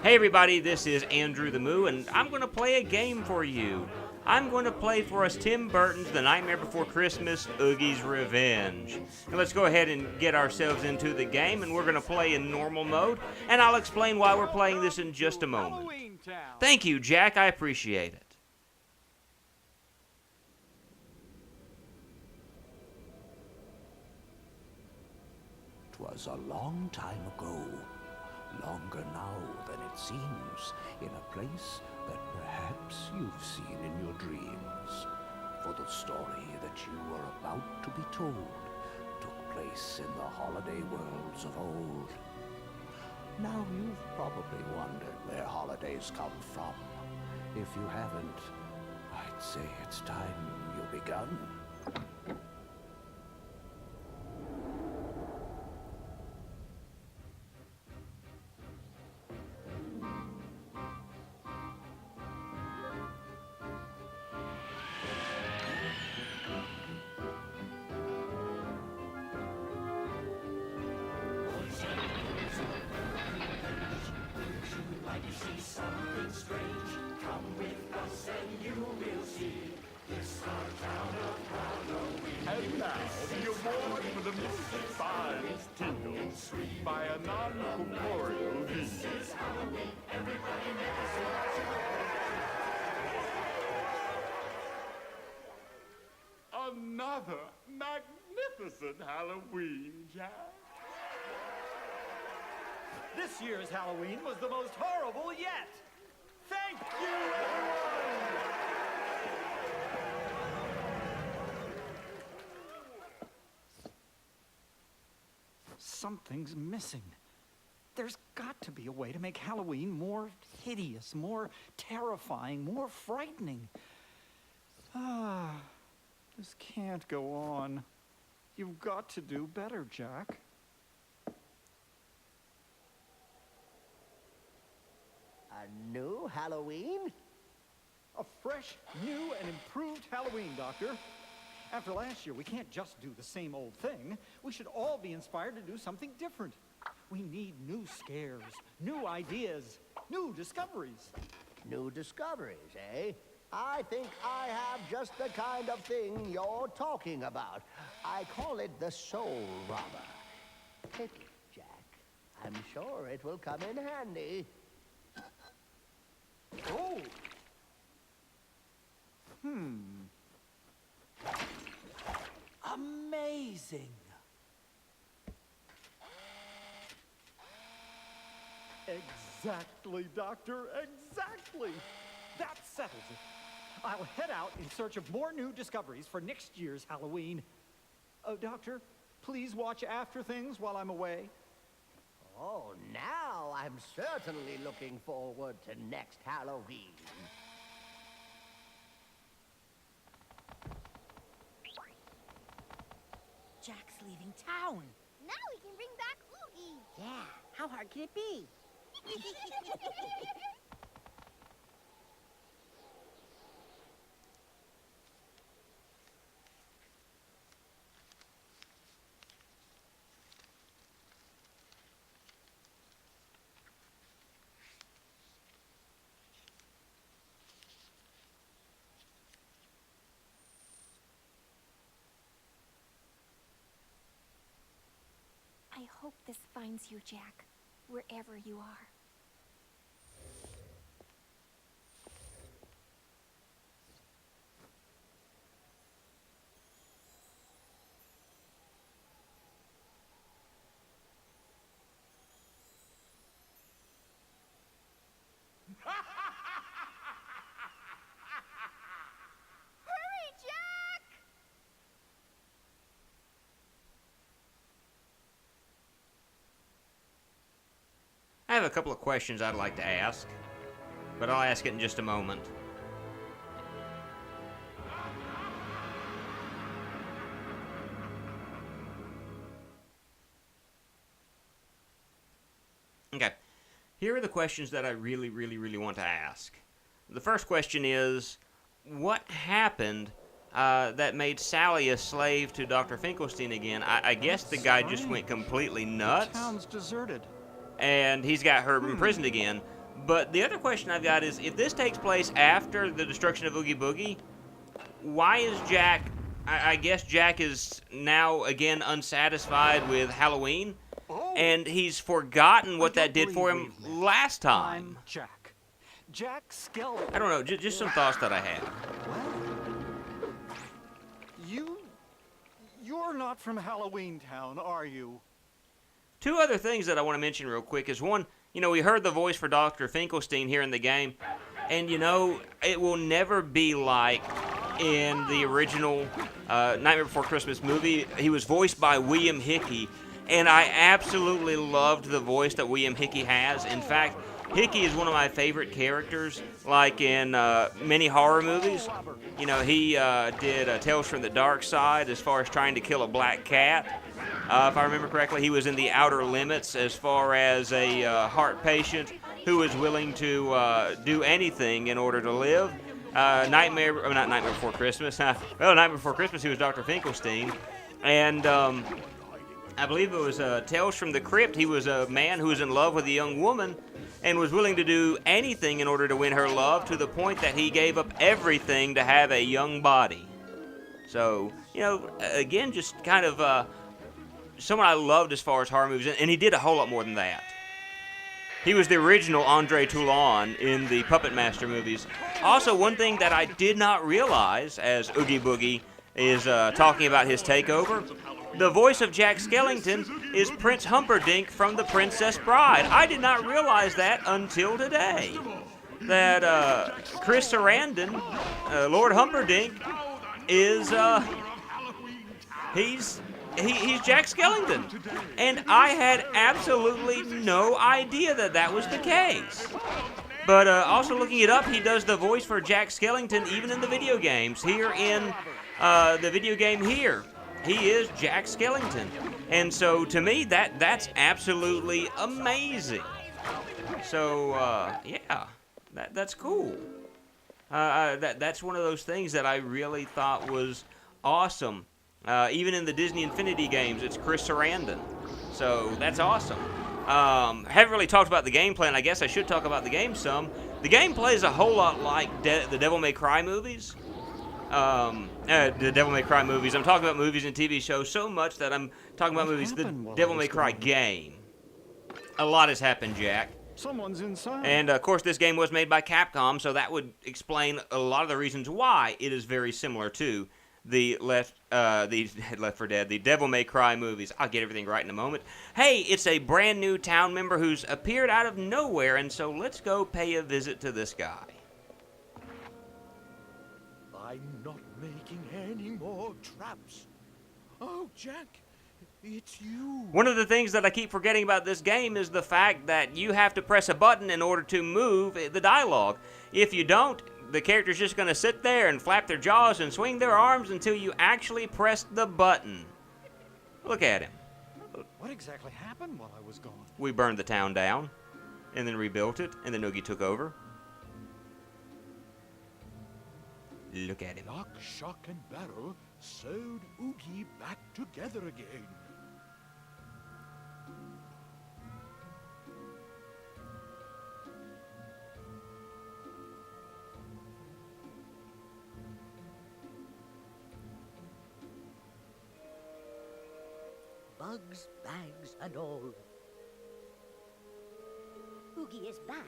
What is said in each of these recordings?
Hey everybody, this is Andrew the Moo, and I'm going to play a game for you. I'm going to play for us Tim Burton's The Nightmare Before Christmas, Oogie's Revenge. Now let's go ahead and get ourselves into the game, and we're going to play in normal mode, and I'll explain why we're playing this in just a moment. Thank you, Jack, I appreciate it. "'Twas a long time ago, longer now than it seems, in a place that perhaps you've seen in your dreams. For the story that you are about to be told took place in the holiday worlds of old. Now you've probably wondered where holidays come from. If you haven't, I'd say it's time you begun. And now, the award for the music finds tingles by a non-corporeal being. Another magnificent Halloween, Jack. This year's Halloween was the most horrible yet. Thank you, everyone! Something's missing. There's got to be a way to make Halloween more hideous, more terrifying, more frightening. This can't go on. You've got to do better, Jack. A new Halloween? A fresh, new, and improved Halloween, Doctor. After last year, we can't just do the same old thing. We should all be inspired to do something different. We need new scares, new ideas, new discoveries. New discoveries, eh? I think I have just the kind of thing you're talking about. I call it the soul robber. Take it, Jack. I'm sure it will come in handy. Oh! Amazing! Exactly, Doctor, exactly! That settles it. I'll head out in search of more new discoveries for next year's Halloween. Doctor, please watch after things while I'm away. Oh, now I'm certainly looking forward to next Halloween. Jack's leaving town. Now we can bring back Oogie. Yeah, how hard can it be? I hope this finds you, Jack, wherever you are. Hurry, Jack! I have a couple of questions I'd like to ask, but I'll ask it in just a moment. Okay, here are the questions that I really want to ask. The first question is, what happened that made Sally a slave to Dr. Finkelstein again? I guess the guy just went completely nuts. The town's deserted. And he's got her imprisoned again. But the other question I've got is, if this takes place after the destruction of Oogie Boogie, why is Jack... I guess Jack is now, again, unsatisfied with Halloween, and he's forgotten what that did for him last time. I'm Jack. Jack Skellington. I don't know, just some thoughts that I have. Well, you're not from Halloween Town, are you? Two other things that I want to mention real quick is, one, you know, we heard the voice for Dr. Finkelstein here in the game, and, you know, it will never be like in the original Nightmare Before Christmas movie. He was voiced by William Hickey, and I absolutely loved the voice that William Hickey has. In fact, Hickey is one of my favorite characters, like in many horror movies. You know, he did Tales from the Dark Side as far as trying to kill a black cat. If I remember correctly, he was in The Outer Limits as far as a heart patient who was willing to do anything in order to live. Not Nightmare Before Christmas. Well, Nightmare Before Christmas, he was Dr. Finkelstein. And I believe it was Tales from the Crypt. He was a man who was in love with a young woman and was willing to do anything in order to win her love, to the point that he gave up everything to have a young body. So, you know, again, just kind of someone I loved as far as horror movies, and he did a whole lot more than that. He was the original Andre Toulon in the Puppet Master movies. Also, one thing that I did not realize as Oogie Boogie is talking about his takeover, the voice of Jack Skellington is Prince Humperdinck from The Princess Bride. I did not realize that until today. That Chris Sarandon, Lord Humperdinck, is he's Jack Skellington. And I had absolutely no idea that that was the case. But also looking it up, he does the voice for Jack Skellington even in the video games. Here in the video game here, he is Jack Skellington. And so to me, that's absolutely amazing. So, yeah, that's cool. That's one of those things that I really thought was awesome. Even in the Disney Infinity games, it's Chris Sarandon. So that's awesome. Haven't really talked about the gameplay, and I guess I should talk about the game some. The gameplay is a whole lot like the Devil May Cry movies. The Devil May Cry movies. I'm talking about movies and TV shows so much that I'm talking about movies. The Devil May Cry game. A lot has happened, Jack. Someone's inside. And, of course, this game was made by Capcom, so that would explain a lot of the reasons why it is very similar to the Left 4 Dead, the Devil May Cry movies. I'll get everything right in a moment. Hey, it's a brand new town member who's appeared out of nowhere, and so let's go pay a visit to this guy. I'm not making any more traps. Oh, Jack, it's you. One of the things that I keep forgetting about this game is the fact that you have to press a button in order to move the dialogue. If you don't, the character's just going to sit there and flap their jaws and swing their arms until you actually press the button. Look at him. What exactly happened while I was gone? We burned the town down, and then rebuilt it, and then Oogie took over. Look at him. Lock, shock, and barrel sewed Oogie back together again. Bugs, bags, and all. Oogie is back.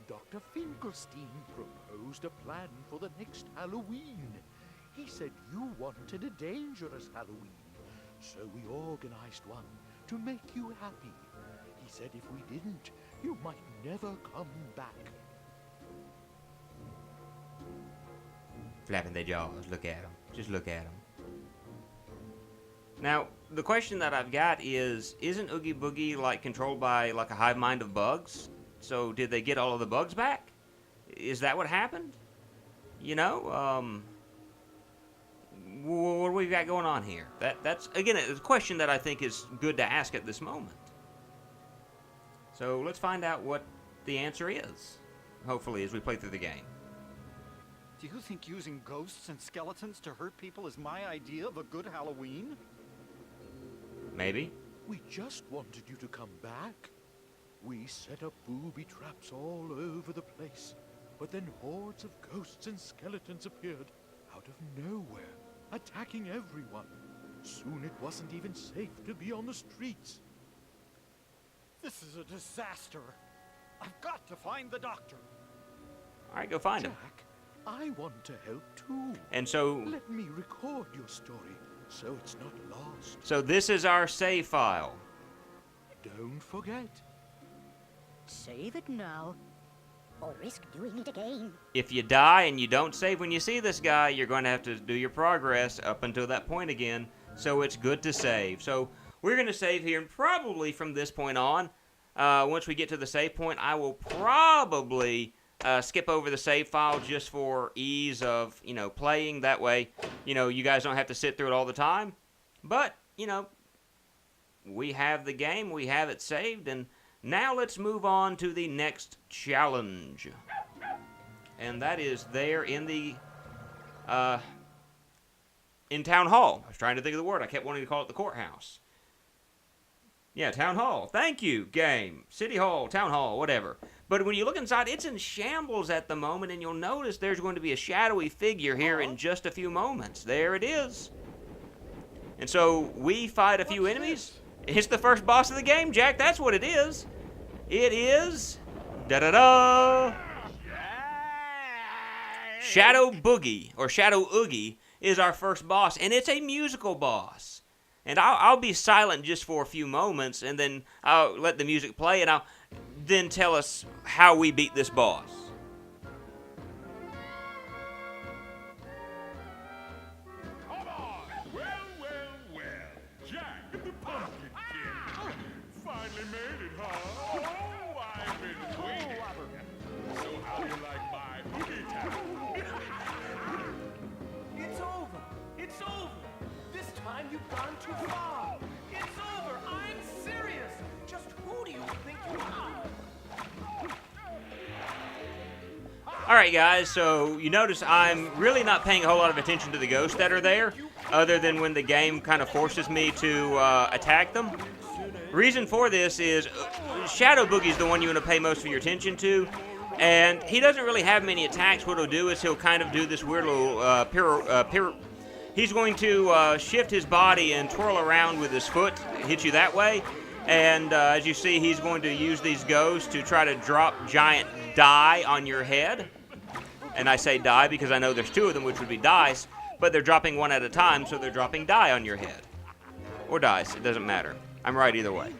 Dr. Finkelstein proposed a plan for the next Halloween. He said you wanted a dangerous Halloween, so we organized one to make you happy. He said if we didn't, you might never come back. Flapping their jaws. Look at them. Just look at them. Now, the question that I've got is, isn't Oogie Boogie like controlled by like a hive mind of bugs? So did they get all of the bugs back? Is that what happened? You know, what do we got going on here? That's, again, a question that I think is good to ask at this moment. So let's find out what the answer is, hopefully, as we play through the game. Do you think using ghosts and skeletons to hurt people is my idea of a good Halloween? Maybe. We just wanted you to come back. We set up booby traps all over the place, but then hordes of ghosts and skeletons appeared out of nowhere, attacking everyone. Soon it wasn't even safe to be on the streets. This is a disaster. I've got to find the doctor. All right, go find him. Jack, I want to help too. And so, Let me record your story so it's not lost. so this is our save file. Don't forget. Save it now, or risk doing it again. If you die and you don't save when you see this guy, you're going to have to do your progress up until that point again. So it's good to save. So we're going to save here, and probably from this point on, once we get to the save point, I will probably skip over the save file just for ease of, playing. That way, you guys don't have to sit through it all the time. But, we have the game, we have it saved, and now let's move on to the next challenge. And that is there in the, in Town Hall. I was trying to think of the word. I kept wanting to call it the courthouse. Yeah, Town Hall. Thank you, game. City Hall, Town Hall, whatever. But when you look inside, it's in shambles at the moment, and you'll notice there's going to be a shadowy figure here in just a few moments. There it is. And so we fight a few enemies. It's the first boss of the game, Jack. That's what it is. It is... da-da-da! Shadow Boogie, or Shadow Oogie, is our first boss, and it's a musical boss. And I'll be silent just for a few moments, and then I'll let the music play, and I'll then tell us how we beat this boss. Come on! Well, Jack the Pumpkin King. Finally made it, huh? Oh, I've been waiting. So how do you like my Oogie Town? It's over! It's over! This time you've gone too far! It's over! I'm serious! Just who do you think you are? Alright guys, so you notice I'm really not paying a whole lot of attention to the ghosts that are there, other than when the game kind of forces me to attack them. Reason for this is Shadow Boogie's the one you want to pay most of your attention to, and he doesn't really have many attacks. What he'll do is he'll kind of do this weird little he's going to shift his body and twirl around with his foot, hit you that way, and as you see, he's going to use these ghosts to try to drop giant die on your head. And I say die because I know there's two of them, which would be dice, but they're dropping one at a time, so they're dropping die on your head. Or dice, it doesn't matter. I'm right either way.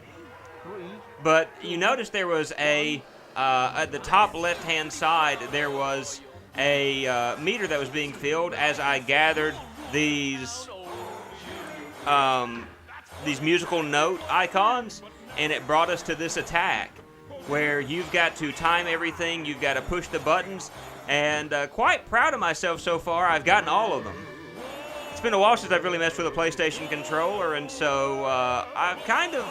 But you notice there was at the top left-hand side, there was a meter that was being filled as I gathered these musical note icons, and it brought us to this attack where you've got to time everything, you've got to push the buttons, and quite proud of myself so far. I've gotten all of them. It's been a while since I've really messed with a PlayStation controller, and so I'm kind of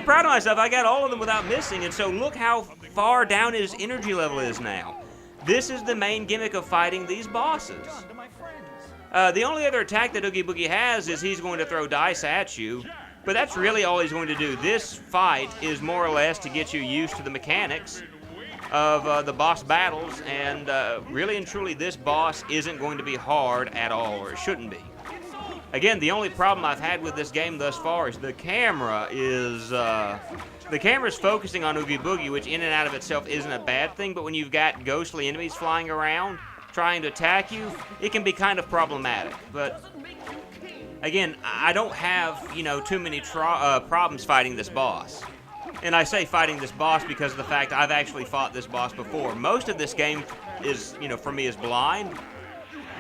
proud of myself. I got all of them without missing, and so look how far down his energy level is now. This is the main gimmick of fighting these bosses. The only other attack that Oogie Boogie has is he's going to throw dice at you, but that's really all he's going to do. This fight is more or less to get you used to the mechanics of the boss battles, and really and truly this boss isn't going to be hard at all, or it shouldn't be. Again, the only problem I've had with this game thus far is the camera is focusing on Oogie Boogie, which in and out of itself isn't a bad thing, but when you've got ghostly enemies flying around trying to attack you, it can be kind of problematic. But again, I don't have, too many problems fighting this boss. And I say fighting this boss because of the fact I've actually fought this boss before. Most of this game is, for me, is blind.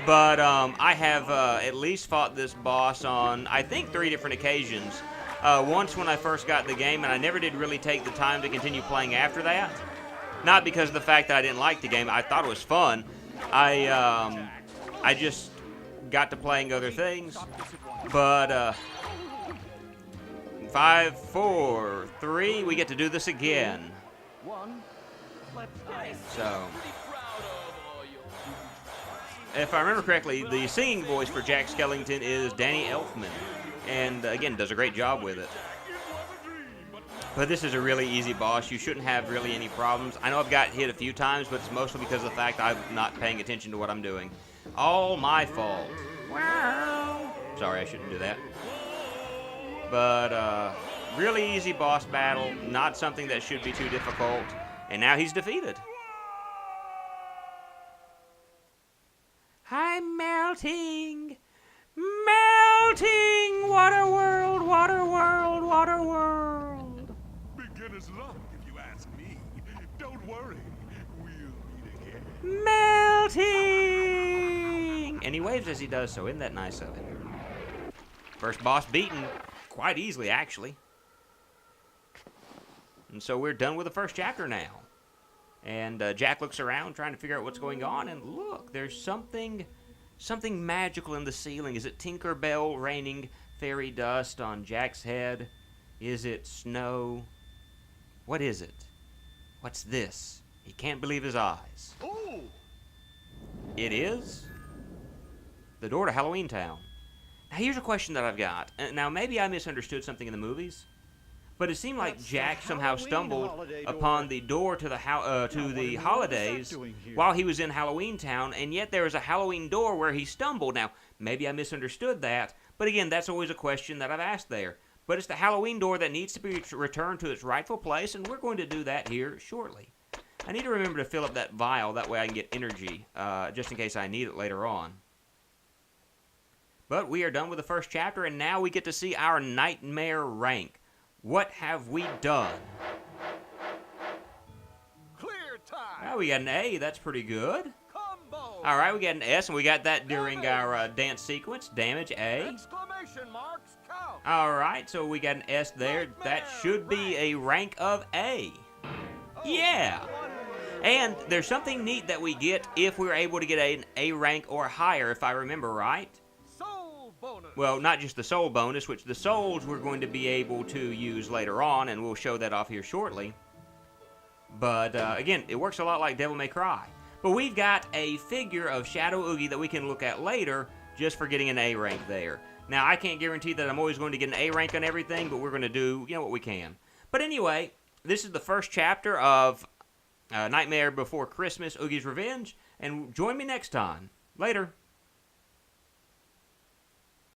But I have at least fought this boss on, I think, 3 different occasions. Once when I first got the game, and I never did really take the time to continue playing after that. Not because of the fact that I didn't like the game. I thought it was fun. I just got to playing other things. But 5, 4, 3, we get to do this again. So, if I remember correctly, the singing voice for Jack Skellington is Danny Elfman, and again, does a great job with it. But this is a really easy boss. You shouldn't have really any problems. I know I've got hit a few times, but it's mostly because of the fact I'm not paying attention to what I'm doing. All my fault. Sorry, I shouldn't do that. But, really easy boss battle. Not something that should be too difficult. And now he's defeated. I'm melting. Melting. Water world, water world, water world. Beginner's luck, if you ask me. Don't worry, we'll meet again. Melting! And he waves as he does so. Isn't that nice of him? First boss beaten quite easily, actually. And so we're done with the first chapter now. And Jack looks around trying to figure out what's going on. And look, there's something magical in the ceiling. Is it Tinkerbell raining fairy dust on Jack's head? Is it snow? What is it? What's this? He can't believe his eyes. Oh! It is the door to Halloween Town. Now, here's a question that I've got. Now, maybe I misunderstood something in the movies, but it seemed like Jack somehow stumbled upon the door to the holidays while he was in Halloween Town, and yet there was a Halloween door where he stumbled. Now, maybe I misunderstood that, but again, that's always a question that I've asked there. But it's the Halloween door that needs to be returned to its rightful place, and we're going to do that here shortly. I need to remember to fill up that vial, that way I can get energy, just in case I need it later on. But we are done with the first chapter, and now we get to see our nightmare rank. What have we done? Clear time! Well, we got an A, that's pretty good. Combo! Alright, we got an S, and we got that during our dance sequence. Damage A. Exclamation marks count! Alright, so we got an S there. That should be a rank of A. Yeah! And there's something neat that we get if we're able to get an A rank or higher, if I remember right. Soul bonus! Well, not just the soul bonus, which the souls we're going to be able to use later on, and we'll show that off here shortly. But, again, it works a lot like Devil May Cry. But we've got a figure of Shadow Oogie that we can look at later just for getting an A rank there. Now, I can't guarantee that I'm always going to get an A rank on everything, but we're going to do, what we can. But anyway, this is the first chapter of Nightmare Before Christmas, Oogie's Revenge, and join me next time. Later.